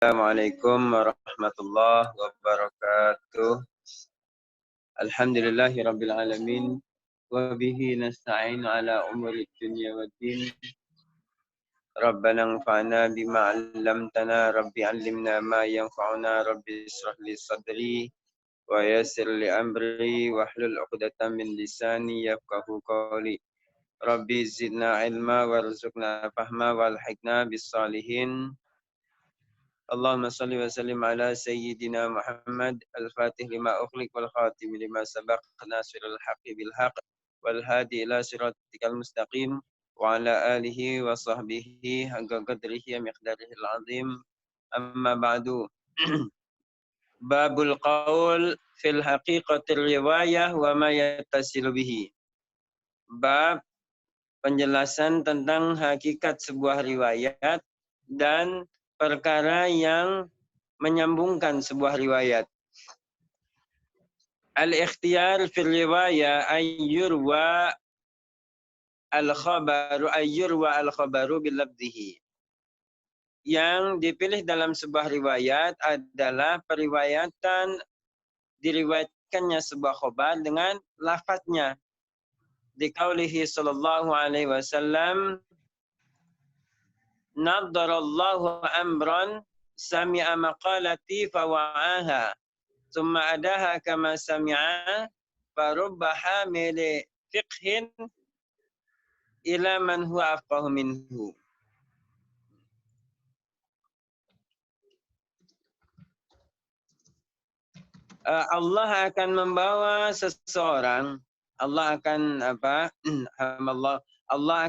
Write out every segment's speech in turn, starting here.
Assalamualaikum warahmatullahi wabarakatuh. Alhamdulillahi rabbil alamin. Wa bihi nasta'inu ala umuri dunya waddin. Rabbana anfa'na bima 'allamtana, rabbi 'allimna ma yanfa'una, rabbi ishrah li sadri wa yassir li amri wahlul 'uqdatam min lisani yafqahu qawli. Rabbi zidna ilma warzuqna fahma walhiqna bis salihin. Allahumma salli wa sallim ala sayyidina Muhammad al-fatih lima ukhliq wal khatim lima sabaq nasirul haqqi bil haqq wal hadi ila siratikal mustaqim wa ala alihi wa sahbihi haqqa qadrihi wa miqdarihi al-azim. Amma ba'du. Babul qaul fil haqiqatir riwayah wa ma yattasilu bihi. Bab penjelasan tentang hakikat sebuah riwayat dan perkara yang menyambungkan sebuah riwayat. Al-ikhtiyar fil riwayah ayyurwa al-khabaru bilabdihi. Yang dipilih dalam sebuah riwayat adalah diriwayatkannya sebuah khabar dengan lafadznya. Diqaulihi sallallahu alaihi wasallam, nadarallahu amran sami'a maqalati fawa'aha thumma adaha kama sami'a farubba hamili fiqhin ila man huwa afqahu minhu. Allah akan membawa seseorang, Allah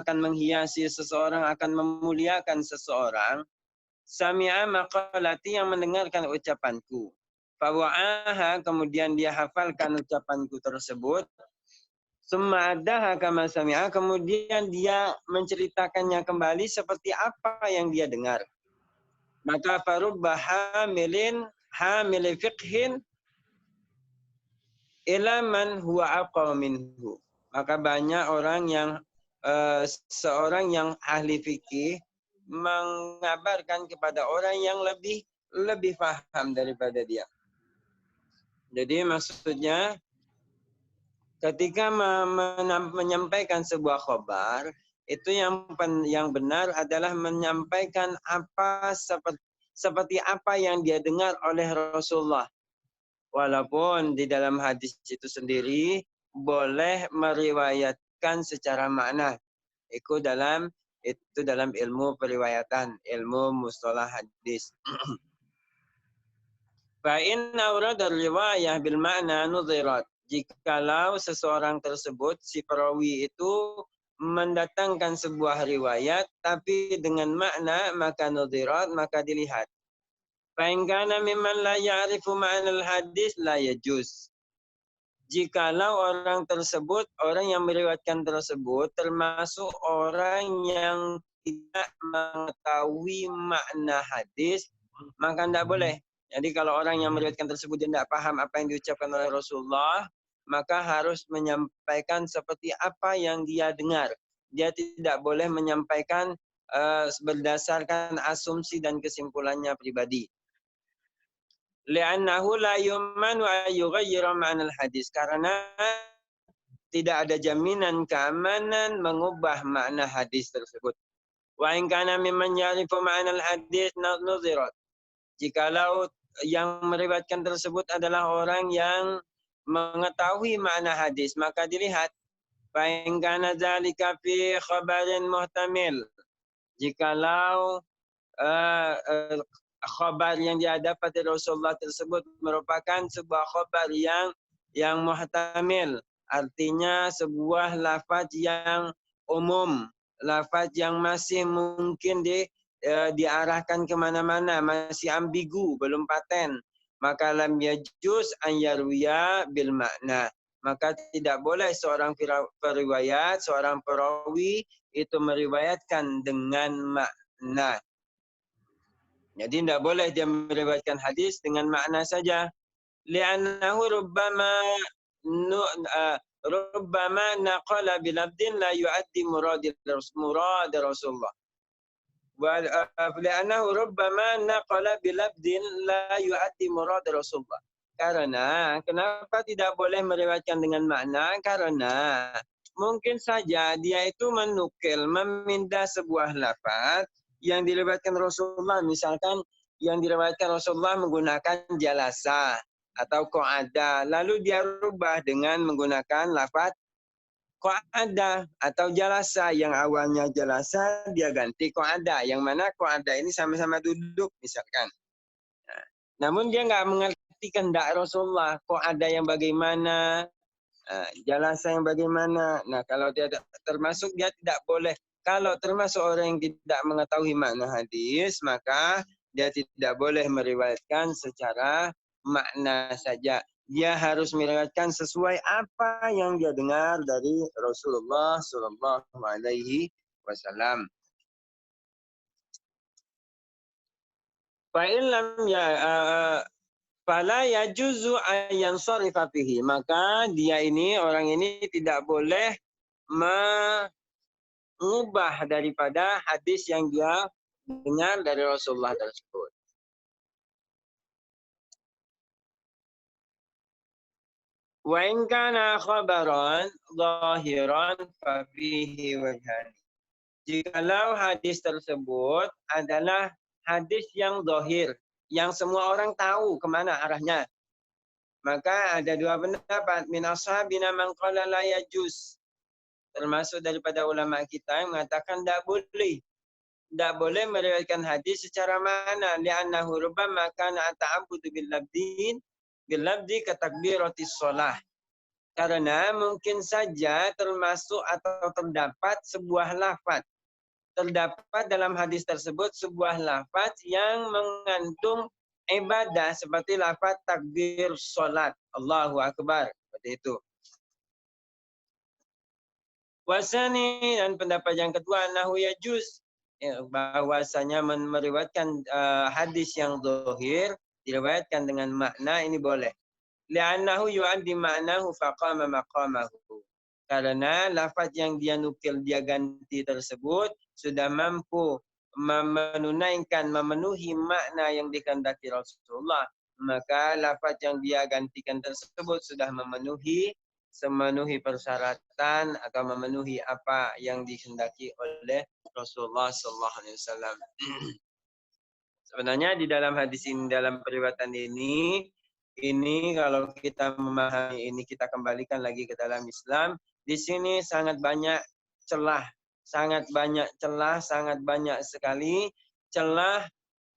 akan menghiasi seseorang, akan memuliakan seseorang. Sami'a maqalati, yang mendengarkan ucapanku. Fawa'aha, kemudian dia hafalkan ucapanku tersebut. Summa addaha kama sami'a, kemudian dia menceritakannya kembali seperti apa yang dia dengar. Maka farubba hamili fiqhin ila man huwa aqwa minhu. Maka banyak orang yang seorang yang ahli fikih mengabarkan kepada orang yang lebih paham daripada dia. Jadi maksudnya ketika menyampaikan sebuah khabar, itu yang benar adalah menyampaikan apa seperti apa yang dia dengar oleh Rasulullah. Walaupun di dalam hadis itu sendiri boleh meriwayatkan secara makna. Itu dalam ilmu periwayatan, ilmu mustalah hadis. Fa inna awrada riwayah bil ma'na nudhirat. Jikalau seseorang tersebut, si perawi itu mendatangkan sebuah riwayat tapi dengan makna, maka nudhirat, maka dilihat. Fa in kana mimman la ya'rifu ma'nal hadis la yajuz. Jikalau orang yang meriwayatkan tersebut termasuk orang yang tidak mengetahui makna hadis, maka tidak boleh. Jadi kalau orang yang meriwayatkan tersebut dia tidak paham apa yang diucapkan oleh Rasulullah, maka harus menyampaikan seperti apa yang dia dengar. Dia tidak boleh menyampaikan berdasarkan asumsi dan kesimpulannya pribadi. Li'annahu la yu'manu an yughayyira ma'nal hadis, karena tidak ada jaminan keamanan mengubah makna hadis tersebut. Wa in kana mimman ya'rifu ma'nal hadis nudhirat. Jikalau yang meriwayatkan tersebut adalah orang yang mengetahui makna hadis, maka dilihat. Fa in kana dzalika fi khabarin muhtamil. Jikalau khabar yang dia dapat dari Rasulullah tersebut merupakan sebuah khabar yang muhtamil, artinya sebuah lafaz yang umum, lafaz yang masih mungkin diarahkan kemana-mana, masih ambigu, belum paten, maka lam yajuz an yarwiya bil makna. Maka tidak boleh seorang periwayat, seorang perawi itu meriwayatkan dengan makna. Jadi tidak boleh dia meriwayatkan hadis dengan makna saja. Li'annahu rubbama naqala bilabdin la yu'addi murad Rasulullah. Li'annahu rubbama naqala bilabdin la yu'addi murad Rasulullah. Karena kenapa tidak boleh meriwayatkan dengan makna? Karena mungkin saja dia itu menukil, memindah sebuah lafaz yang diriwayatkan Rasulullah. Misalkan yang diriwayatkan Rasulullah menggunakan jalasa atau qa'ada. Lalu dia rubah dengan menggunakan lafaz qa'ada atau jalasa. Yang awalnya jalasa dia ganti qa'ada. Yang mana qa'ada ini sama-sama duduk misalkan. Nah, namun dia nggak mengerti kehendak Rasulullah. Qa'ada yang bagaimana, jalasa yang bagaimana. Nah kalau dia termasuk dia tidak boleh. Kalau termasuk orang yang tidak mengetahui makna hadis, maka dia tidak boleh meriwayatkan secara makna saja. Dia harus meriwayatkan sesuai apa yang dia dengar dari Rasulullah Sallallahu Alaihi Wasallam. Fa'ilam ya fala yajuzu ayyan sharifa fihi. Maka dia ini, orang ini tidak boleh mengubah daripada hadis yang dia dengar dari Rasulullah tersebut. Wa in kana khabaran zahiran fa fihi wajhan. Jikalau hadis tersebut adalah hadis yang zahir, yang semua orang tahu kemana arahnya, maka ada dua pendapat. Min ashabina man qala la yajuz. Termasuk daripada ulama kita yang mengatakan tidak boleh meriwayatkan hadis secara mana, li'annahu rubbama kana ta'abbudu bil labdi ka takbiratis shalah. Karena mungkin saja termasuk atau terdapat sebuah lafaz. Terdapat dalam hadis tersebut sebuah lafaz yang mengandung ibadah seperti lafaz takbir salat. Allahu Akbar. Seperti itu. Wasani, dan pendapat yang kedua, nahu yajuz, bahwasanya meriwayatkan hadis yang zahir diriwayatkan dengan makna ini boleh. Li'annahu yu'addi ma'nahu faqama maqamahu. Karena lafaz yang dia nukil, dia ganti tersebut sudah mampu memenuhi makna yang dikehendaki Rasulullah. Maka lafaz yang dia gantikan tersebut sudah memenuhi persyaratan atau memenuhi apa yang dikehendaki oleh Rasulullah Sallallahu Alaihi Wasallam. Sebenarnya di dalam hadis ini, dalam periwayatan ini kalau kita memahami ini, kita kembalikan lagi ke dalam Islam. Di sini sangat banyak celah, sangat banyak sekali celah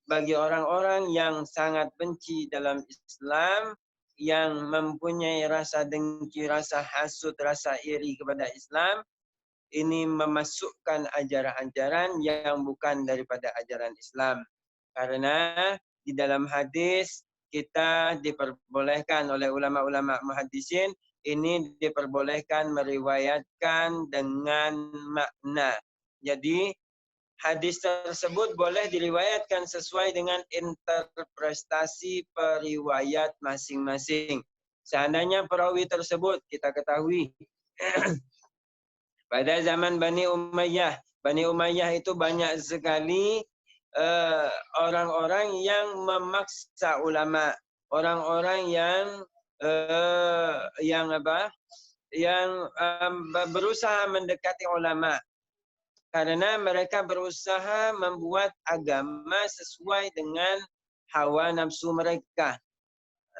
bagi orang-orang yang sangat benci dalam Islam, yang mempunyai rasa dengki, rasa hasud, rasa iri kepada Islam. Ini memasukkan ajaran-ajaran yang bukan daripada ajaran Islam. Karena di dalam hadis kita diperbolehkan oleh ulama-ulama muhaddisin, ini diperbolehkan meriwayatkan dengan makna. Jadi hadis tersebut boleh diriwayatkan sesuai dengan interpretasi periwayat masing-masing. Seandainya perawi tersebut kita ketahui pada zaman Bani Umayyah itu banyak sekali orang-orang yang memaksa ulama, orang-orang yang berusaha mendekati ulama, karena mereka berusaha membuat agama sesuai dengan hawa nafsu mereka.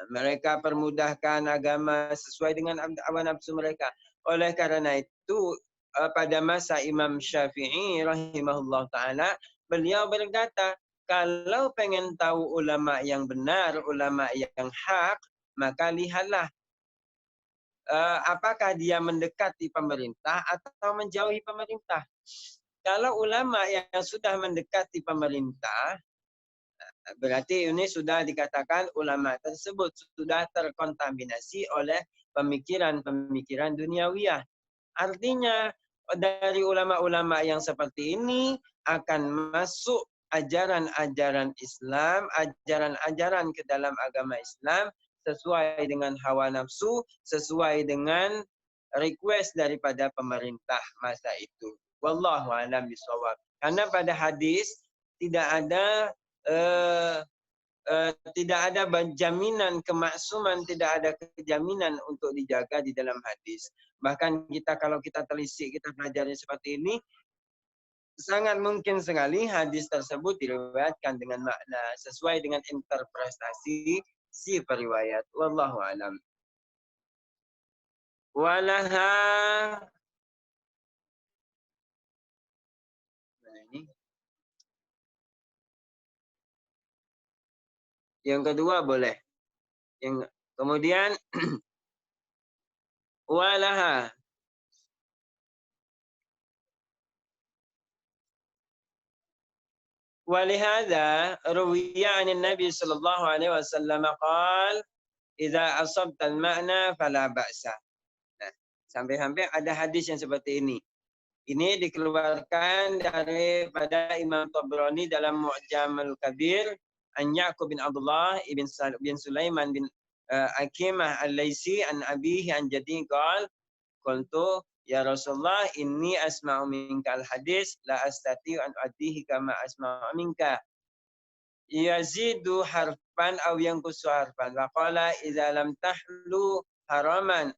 Mereka permudahkan agama sesuai dengan hawa nafsu mereka. Oleh karena itu pada masa Imam Syafi'i rahimahullah ta'ala, beliau berkata, kalau pengen tahu ulama yang benar, ulama yang hak, maka lihatlah apakah dia mendekati pemerintah atau menjauhi pemerintah. Kalau ulama yang sudah mendekati pemerintah, berarti ini sudah dikatakan ulama tersebut sudah terkontaminasi oleh pemikiran-pemikiran duniawiyah. Artinya dari ulama-ulama yang seperti ini akan masuk ajaran-ajaran Islam, ajaran-ajaran ke dalam agama Islam sesuai dengan hawa nafsu, sesuai dengan request daripada pemerintah masa itu. Wallahu a'lam bishawab. Karena pada hadis tidak ada jaminan kemaksuman, tidak ada kejaminan untuk dijaga di dalam hadis. Bahkan kalau kita telisik, kita pelajari seperti ini, sangat mungkin sekali hadis tersebut diriwayatkan dengan makna sesuai dengan interpretasi si periwayat. Wallahu a'lam. Walaha. Yang kedua boleh. Kemudian walaha. ولهذا روي عن النبي صلى الله عليه وسلم قال إذا أصبت المعنى فلا بأس. Nah, sampai ada hadis yang seperti ini. Ini dikeluarkan daripada Imam Tabrani dalam Mu'jamul Kabir, an Ya'qub bin Abdullah bin Sulaiman bin Akimah al-Laisi an abihi an jaddihi qala qultu ya Rasulullah inni asma'u minka al-hadis la astati'u an u'addihi kama asma'u minka yazidu harfan aw yanqusu harfan wa qala idza lam tahillu haraman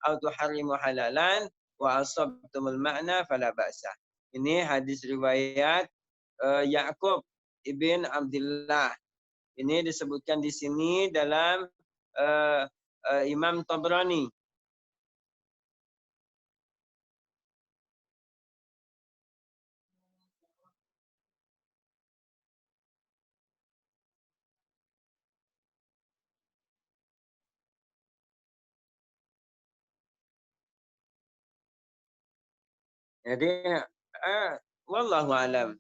aw tuharrimu halalan wa asabtumul ma'na fala ba'sa. Ini hadis riwayat Ya'qub ibn Abdullah. Ini disebutkan di sini dalam Imam Tabrani. Jadi wallahu alam.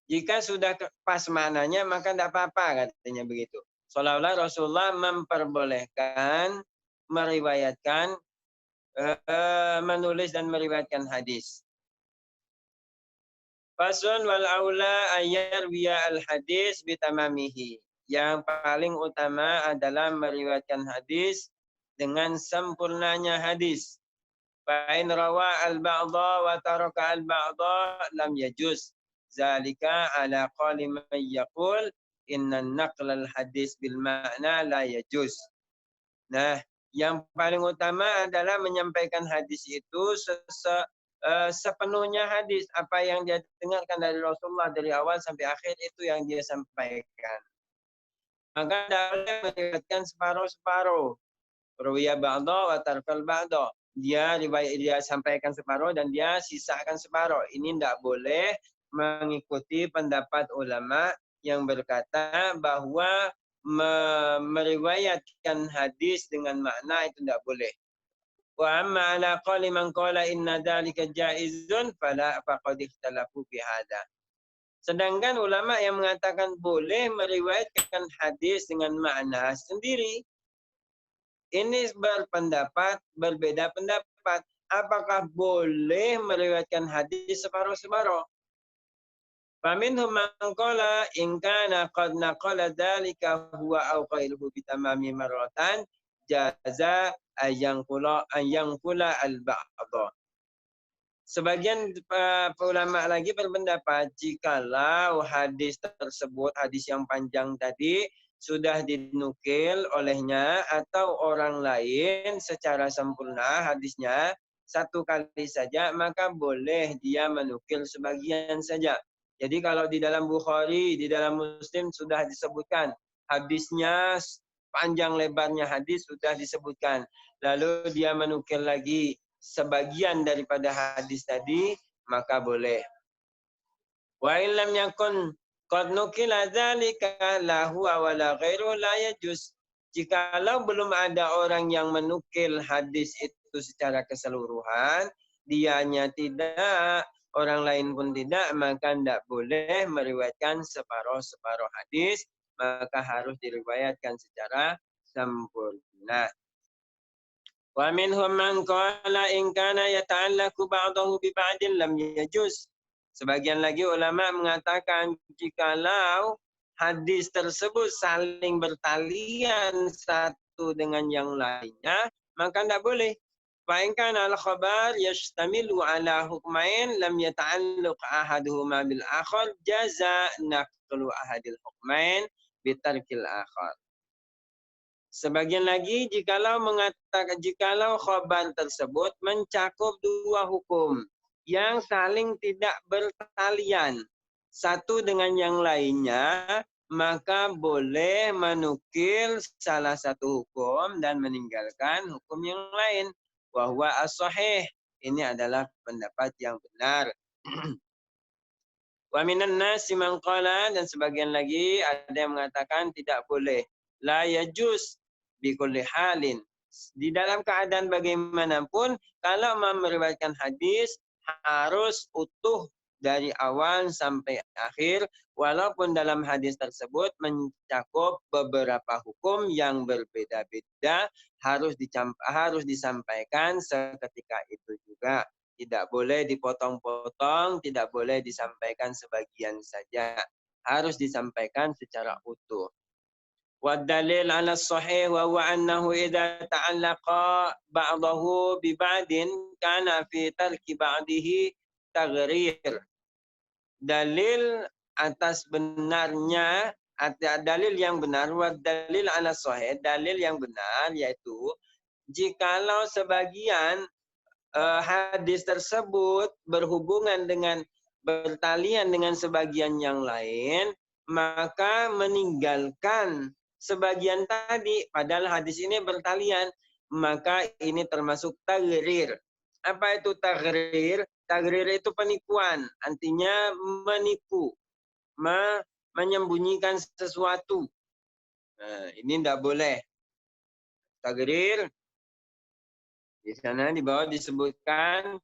Jika sudah pas maknanya maka tidak apa-apa katanya begitu. Seolah-olah Rasulullah memperbolehkan meriwayatkan menulis dan meriwayatkan hadis. Fasun wal aula ayar wiya al hadis bitamamihi. Yang paling utama adalah meriwayatkan hadis dengan sempurnanya hadis. Fa'in rawa al-ba'dha wa taraka al-ba'dha lam yajuz. Zalika ala qali man yaqul inna naql al-hadis bil ma'na la yajuz. Nah, yang paling utama adalah menyampaikan hadis itu sepenuhnya hadis. Apa yang dia dengarkan dari Rasulullah dari awal sampai akhir itu yang dia sampaikan. Maka dalam meriwayatkan separuh-separuh. Rawiya ba'dha wa tarkal ba'dha. Dia sampaikan separuh dan dia sisakan separuh. Ini tidak boleh mengikuti pendapat ulama yang berkata bahwa meriwayatkan hadis dengan makna itu tidak boleh. Wa amma ala qali man qala inna dzalika jaizun fala faqad ikhtalafu fi hadza. Sedangkan ulama yang mengatakan boleh meriwayatkan hadis dengan makna sendiri, ini berpendapat, berbeda pendapat. Apakah boleh meriwayatkan hadis separuh-separuh? Faminhum man qala in kana qad naqala dzalika huwa aw qailuhu bitamami marratan jaza ayyangkula al-ba'dha. Sebagian ulama lagi berpendapat jikalau hadis tersebut, hadis yang panjang tadi, sudah dinukil olehnya atau orang lain secara sempurna hadisnya satu kali saja, maka boleh dia menukil sebagian saja. Jadi kalau di dalam Bukhari, di dalam Muslim sudah disebutkan hadisnya, panjang lebarnya hadis sudah disebutkan. Lalu dia menukil lagi sebagian daripada hadis tadi, maka boleh. Wa illam yakun qad nukila dzalika la huwa wala ghairu la yajuz. Jikalau belum ada orang yang menukil hadis itu secara keseluruhan, dianya tidak, orang lain pun tidak, maka tidak boleh meriwayatkan separuh-separuh hadis, maka harus diriwayatkan secara sempurna. Wa minhum man qala in kana yata'allaqu ba'dahu bi ba'din lam yajuz. Sebagian lagi ulama mengatakan jikalau hadis tersebut saling bertalian satu dengan yang lainnya, maka tidak boleh. Fa in kana al-khabar yashtamilu ala hukmain lam yata'alluq ahaduhuma bil akhar jaza naqlu ahadil hukmain bitarkil akhar. Sebagian lagi jikalau khabar tersebut mencakup dua hukum yang saling tidak bertalian satu dengan yang lainnya, maka boleh menukil salah satu hukum dan meninggalkan hukum yang lain. Wa huwa as-sahih. Ini adalah pendapat yang benar. Wa minan nasi man qala, dan sebagian lagi ada yang mengatakan tidak boleh. La yajuz bi kulli halin. Di dalam keadaan bagaimanapun kalau meriwayatkan hadis harus utuh dari awal sampai akhir walaupun dalam hadis tersebut mencakup beberapa hukum yang berbeda-beda harus disampaikan seketika itu juga. Tidak boleh dipotong-potong, tidak boleh disampaikan sebagian saja. Harus disampaikan secara utuh. والدليل على الصحيح وهو أنه إذا تعلق بعضه ببعض كان في ترك بعضه تغرير. Dalil atas benarnya, dalil yang benar, dalil ala sahih, dalil yang benar yaitu jikalau sebagian hadis tersebut bertalian dengan sebagian yang lain, maka meninggalkan sebagian tadi, padahal hadis ini bertalian, maka ini termasuk taghrir. Apa itu taghrir? Taghrir itu penipuan, artinya menipu, menyembunyikan sesuatu. Nah, ini tidak boleh. Taghrir, di sana di bawah disebutkan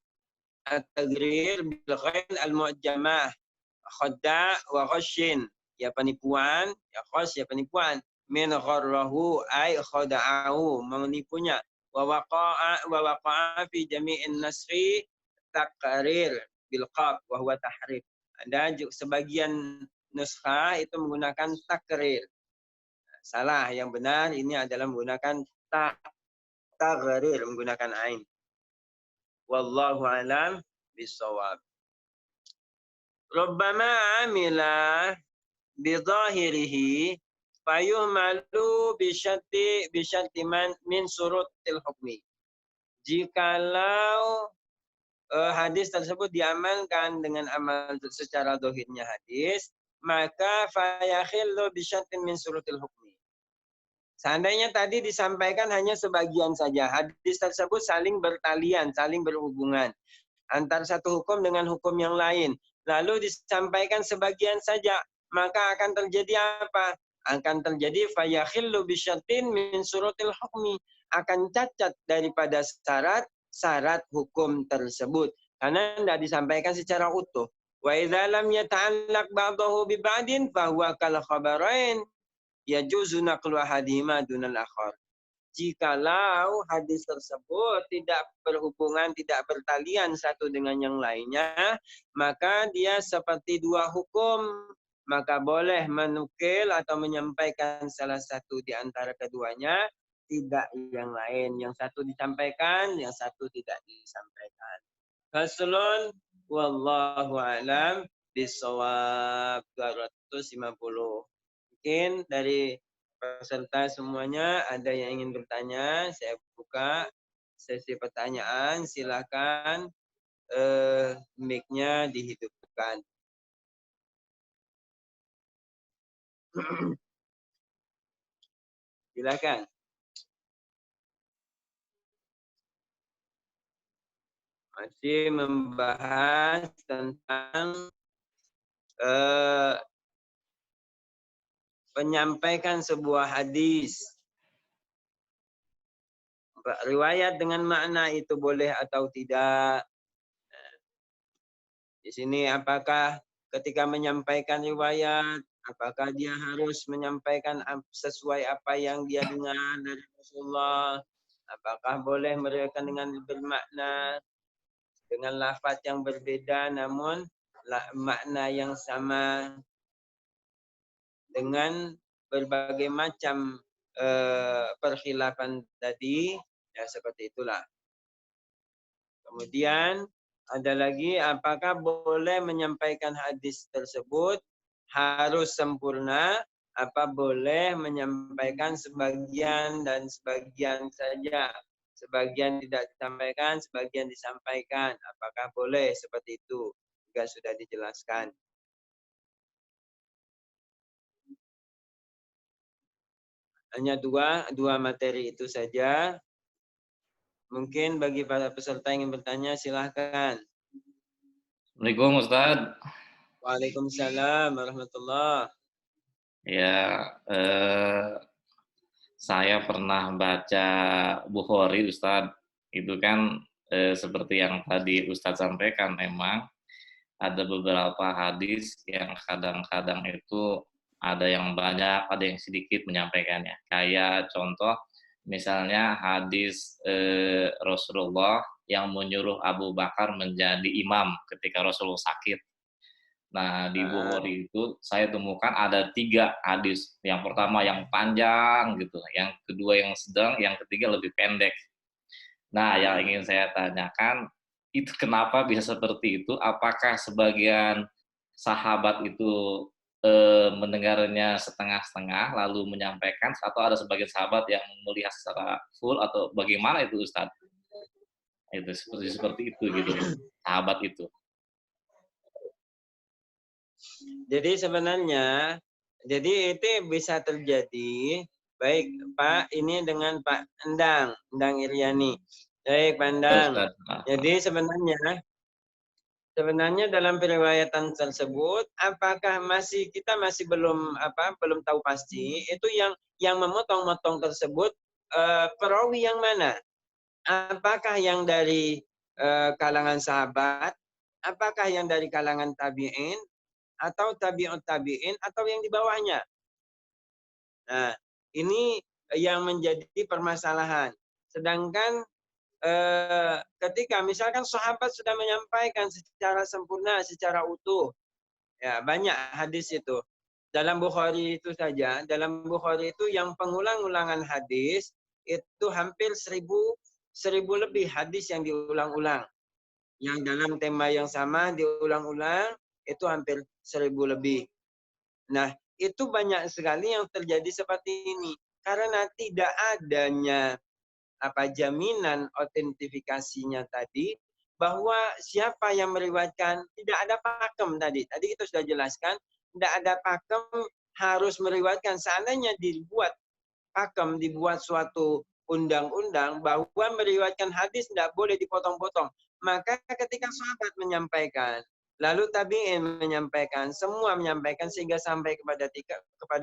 at-taghrir bil ghain al-mu'jamah, khadda' wa ghashin, ya penipuan, ya khas ya penipuan, min gharrahu ay khada'ahu, menipunya, wa waqa'a fi jami'in nasri taqrir bil qaf wa huwa tahrif. Ada sebagian nuskha itu menggunakan takrir. Salah, yang benar ini adalah menggunakan taghrir, menggunakan ain. Wallahu alam bisawab. Rubbama amila bidhahirihi fayuhmalu bisyarti min surutil hukmi. Jikalau hadis tersebut diamalkan dengan amal secara dohirnya hadis, maka fayakhillu bisyartin min surutil hukmi. Seandainya tadi disampaikan hanya sebagian saja, hadis tersebut saling bertalian, saling berhubungan antara satu hukum dengan hukum yang lain, lalu disampaikan sebagian saja, maka akan terjadi apa? Akan terjadi fayakhillu bisyartin min surutil hukmi, akan cacat daripada syarat hukum tersebut karena tidak disampaikan secara utuh. Wa idza lam yata'allaq ba'dahu bi ba'din fa huwa kal khabarain yajuzu naqlu ahadihima dunal akhar. Jikalau hadis tersebut tidak berhubungan, tidak bertalian satu dengan yang lainnya, maka dia seperti dua hukum. Maka boleh menukil atau menyampaikan salah satu di antara keduanya, tidak yang lain. Yang satu disampaikan, yang satu tidak disampaikan. Faslun wallahu alam bisawab 250. Mungkin dari peserta semuanya ada yang ingin bertanya, saya buka sesi pertanyaan, silakan mic-nya dihidupkan. Silakan. Masih membahas tentang penyampaikan sebuah hadis. Riwayat dengan makna itu boleh atau tidak. Di sini apakah ketika menyampaikan riwayat, apakah dia harus menyampaikan sesuai apa yang dia dengar dari Rasulullah? Apakah boleh meriwayatkan dengan bermakna, dengan lafaz yang berbeda namun makna yang sama, dengan berbagai macam perkhilafan tadi, ya seperti itulah. Kemudian ada lagi, apakah boleh menyampaikan hadis tersebut harus sempurna, apa boleh menyampaikan sebagian dan sebagian saja. Sebagian tidak disampaikan, sebagian disampaikan. Apakah boleh seperti itu? Juga sudah dijelaskan. Hanya dua materi itu saja. Mungkin bagi para peserta yang ingin bertanya, silahkan. Assalamualaikum Ustaz. Waalaikumsalam warahmatullahi. Ya, saya pernah baca Bukhari Ustaz. Itu kan seperti yang tadi Ustaz sampaikan, memang ada beberapa hadis yang kadang-kadang itu ada yang banyak, ada yang sedikit menyampaikannya. Kayak contoh, misalnya hadis Rasulullah yang menyuruh Abu Bakar menjadi imam ketika Rasulullah sakit. Nah, di Bukhari itu saya temukan ada 3 hadis. Yang pertama yang panjang gitu, yang kedua yang sedang, yang ketiga lebih pendek. Nah, yang ingin saya tanyakan, itu kenapa bisa seperti itu? Apakah sebagian sahabat itu mendengarnya setengah-setengah lalu menyampaikan, atau ada sebagian sahabat yang melihat secara full, atau bagaimana itu Ustadz? Itu seperti itu gitu, sahabat itu. Jadi sebenarnya, jadi itu bisa terjadi. Baik Pak, ini dengan Pak Endang Iriani. Baik Pak Ya, Endang. Ustadz. Jadi sebenarnya dalam periwayatan tersebut, apakah kita masih belum tahu pasti itu yang memotong-motong tersebut perawi yang mana? Apakah yang dari kalangan sahabat? Apakah yang dari kalangan tabi'in? Atau tabi'ut tabi'in atau yang di bawahnya. Nah, ini yang menjadi permasalahan. Sedangkan ketika misalkan sahabat sudah menyampaikan secara sempurna, secara utuh, ya banyak hadis itu. Dalam Bukhari itu saja, dalam Bukhari itu yang pengulang-ulangan hadis itu hampir 1000 lebih hadis yang diulang-ulang. Yang dalam tema yang sama diulang-ulang itu hampir 1000 lebih. Nah, itu banyak sekali yang terjadi seperti ini. Karena tidak adanya jaminan autentifikasinya tadi, bahwa siapa yang meriwayatkan, tidak ada pakem tadi. Tadi kita sudah jelaskan, tidak ada pakem harus meriwayatkan. Seandainya dibuat pakem, dibuat suatu undang-undang bahwa meriwayatkan hadis tidak boleh dipotong-potong. Maka ketika sahabat menyampaikan, lalu tabi'in menyampaikan, semua menyampaikan sehingga sampai kepada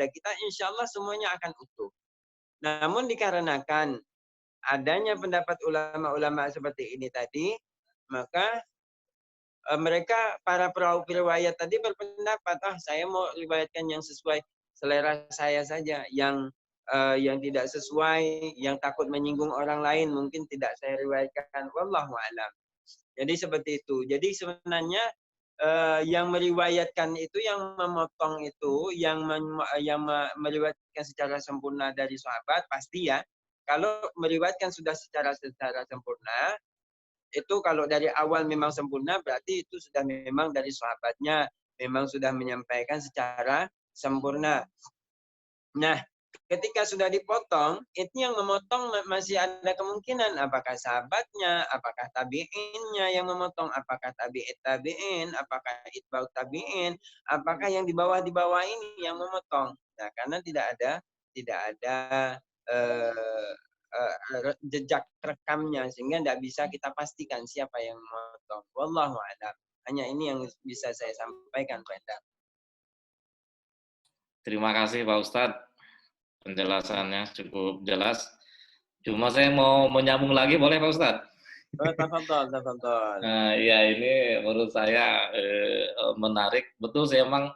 kita, insya Allah semuanya akan utuh. Namun dikarenakan adanya pendapat ulama-ulama seperti ini tadi, maka mereka para perawi riwayat tadi berpendapat, saya mau riwayatkan yang sesuai selera saya saja, yang tidak sesuai, yang takut menyinggung orang lain mungkin tidak saya riwayatkan. Wallahu a'lam. Jadi seperti itu. Jadi sebenarnya yang meriwayatkan itu, yang memotong itu, yang meriwayatkan secara sempurna dari sahabat pasti ya. Kalau meriwayatkan sudah secara sempurna, itu kalau dari awal memang sempurna, berarti itu sudah memang dari sahabatnya, memang sudah menyampaikan secara sempurna. Nah, ketika sudah dipotong, itu yang memotong masih ada kemungkinan apakah sahabatnya, apakah tabi'innya yang memotong, apakah tabi'in, apakah itba'ut tabi'in, apakah yang di bawah ini yang memotong. Nah, karena tidak ada jejak rekamnya, sehingga tidak bisa kita pastikan siapa yang memotong. Wallahu a'lam. Hanya ini yang bisa saya sampaikan, Pak Endang. Terima kasih Pak Ustadz, penjelasannya cukup jelas. Cuma saya mau menyambung lagi, boleh Pak Ustadz? Tafadhol. Ya, ini menurut saya menarik. Betul sih, emang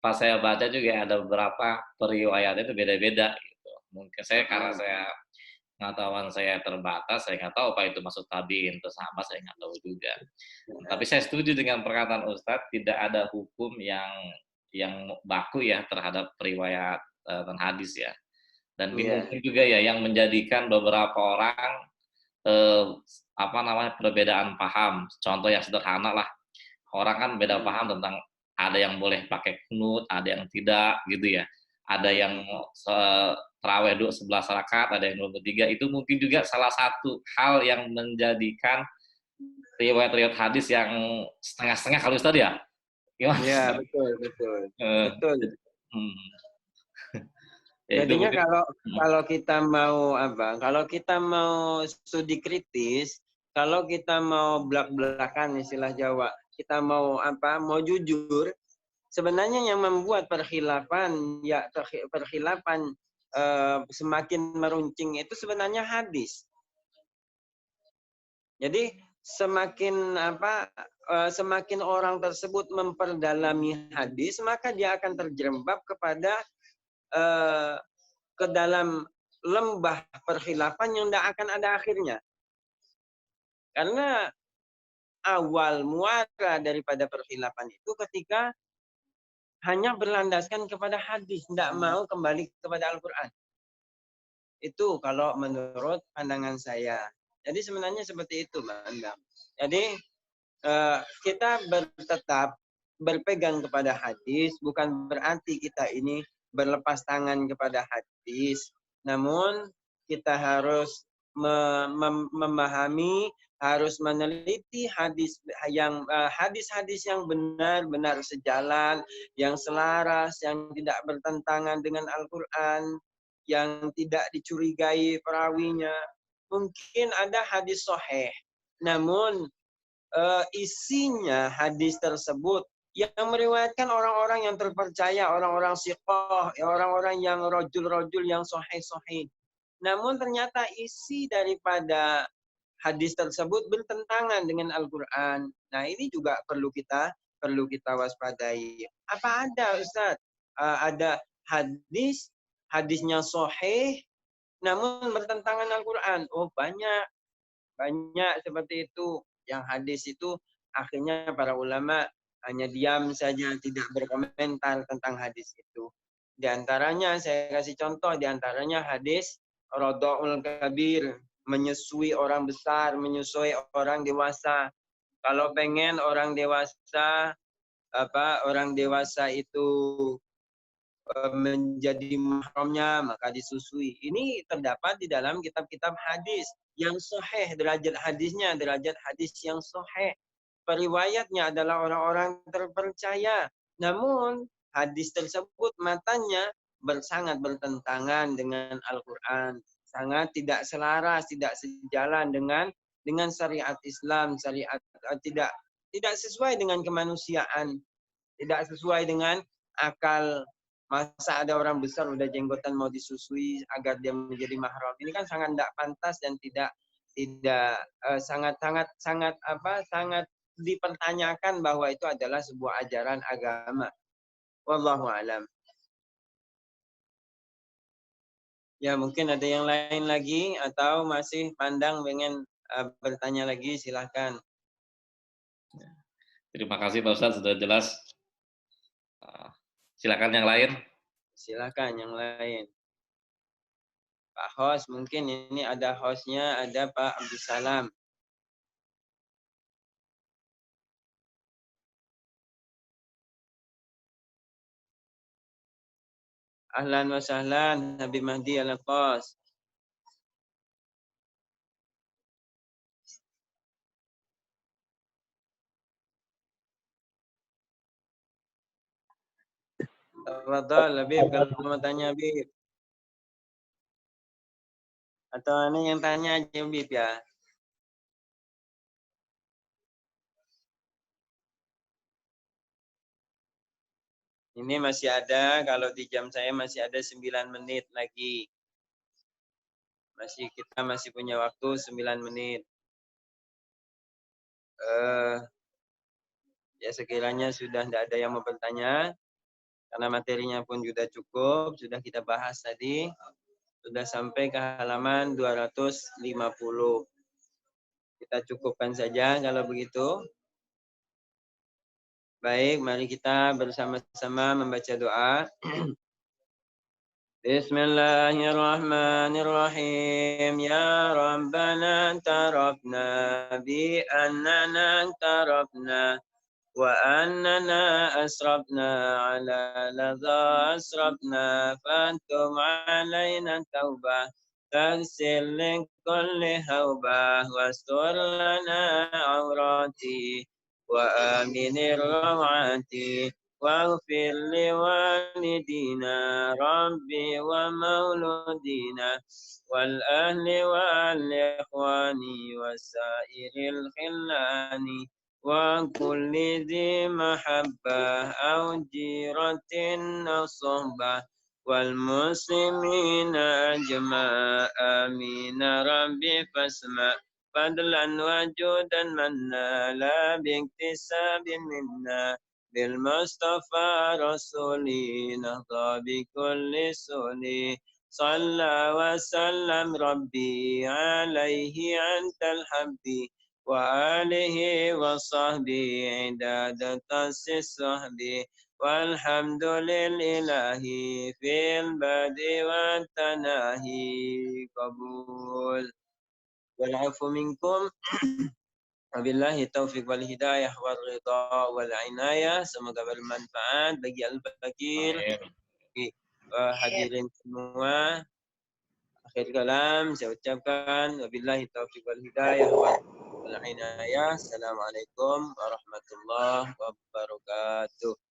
pas saya baca juga ada beberapa periwayatnya itu beda-beda gitu. Mungkin karena pengetahuan saya terbatas, saya nggak tahu apa itu maksud tabiin itu sama, saya nggak tahu juga. Tapi saya setuju dengan perkataan Ustadz, tidak ada hukum yang baku ya terhadap periwayat dan hadis ya. Dan ini mungkin juga ya yang menjadikan beberapa orang eh, apa namanya, perbedaan paham. Contoh yang sederhana lah, orang kan beda paham tentang ada yang boleh pakai kunut, ada yang tidak gitu ya. Ada yang terawih 11 rakaat, ada yang 23. Itu mungkin juga salah satu hal yang menjadikan riwayat-riwayat hadis yang setengah-setengah kalau Ustaz ya. Gimana? Ya, betul, betul. Eh, Betul. hmm. Ya, itu Jadinya mungkin. kalau kita mau apa? Kalau kita mau studi kritis, kalau kita mau belak-belakan istilah Jawa, kita mau apa? Mau jujur, sebenarnya yang membuat perkhilafan semakin meruncing itu sebenarnya hadis. Jadi semakin apa? Semakin orang tersebut memperdalami hadis, maka dia akan terjerembab kepada eh, ke dalam lembah perkhilafan yang tidak akan ada akhirnya. Karena awal muara daripada perkhilafan itu ketika hanya berlandaskan kepada hadis, tidak mau kembali kepada Al-Quran. Itu kalau menurut pandangan saya. Jadi sebenarnya seperti itu, Mbak Andam. Jadi kita tetap berpegang kepada hadis, bukan berarti kita ini berlepas tangan kepada hadis. Namun kita harus memahami, harus meneliti hadis-hadis yang benar-benar sejalan, yang selaras, yang tidak bertentangan dengan Al-Quran, yang tidak dicurigai perawinya. Mungkin ada hadis sahih, namun isinya hadis tersebut yang meriwayatkan orang-orang yang terpercaya, orang-orang siqah, orang-orang yang rojul-rojul yang sahih-sahih. Namun ternyata isi daripada hadis tersebut bertentangan dengan Al-Quran. Nah ini juga perlu kita waspadai. Apa ada Ustaz? Ada hadisnya sahih, namun bertentangan Al-Quran. Oh banyak seperti itu. Yang hadis itu akhirnya para ulama hanya diam saja, tidak berkomentar tentang hadis itu. Di antaranya saya kasih contoh, di antaranya hadis Rodo'ul Kabir, menyusui orang besar, menyusui orang dewasa. Kalau pengen orang dewasa itu menjadi mahramnya maka disusui. Ini terdapat di dalam kitab-kitab hadis yang sahih, derajat hadis yang sahih. Periwayatnya adalah orang-orang terpercaya. Namun hadis tersebut matanya sangat bertentangan dengan Al-Quran, sangat tidak selaras, tidak sejalan dengan syariat Islam, tidak sesuai dengan kemanusiaan, tidak sesuai dengan akal. Masa ada orang besar udah jenggotan mau disusui agar dia menjadi mahram. Ini kan sangat tidak pantas dan sangat dipertanyakan bahwa itu adalah sebuah ajaran agama. Wallahu alam. Ya mungkin ada yang lain lagi atau masih pandang pengen bertanya lagi, silahkan. Terima kasih Pak Ustadz, sudah jelas. Silakan yang lain. Silakan yang lain. Pak host, mungkin ini ada hostnya, ada Pak Abdussalam. Ahlan wa sahlan, Habib Mahdi Al-Qas. Tafadhal, Habib, kalau mau tanya Habib. Atau ini yang tanya aja Habib ya. Ini masih ada, kalau di jam saya masih ada 9 menit lagi. Kita masih punya waktu 9 menit. Ya sekiranya sudah tidak ada yang mau bertanya, karena materinya pun sudah cukup, sudah kita bahas tadi, sudah sampai ke halaman 250. Kita cukupkan saja kalau begitu. Baik, mari kita bersama-sama membaca doa. بسم الله الرحمن الرحيم يا ربنا اعترفنا بأننا اقترفنا وأننا أسرفنا على لظى أسرفنا فانتم علينا التوبة تغسل لكل هوبة واستر لنا عوراتي وآمن الروعات واغفر لوالدينا ربي ومولودينا والأهل والإخوان وسائر الخلان وكل ذي محبة أو جيرة أو صحبة والمسلمين أجمع آمين ربي فاسمع فضلا وجودا منا لا باكتساب منا بالمصطفى رسولي نهضى بكل سولي صلى وسلم ربي عليه أنت الحبي وآله وصحبه عداد الصحب والحمد لله في البدء والتناهي قبول والعفو منكم wabillahi taufiq wal hidayah wal ridha wal inayah. Semoga bermanfaat bagi al-fakir, bagi hadirin semua. Akhir kalam saya ucapkan wabillahi taufiq wal hidayah wal inayah. Assalamualaikum warahmatullahi wabarakatuh.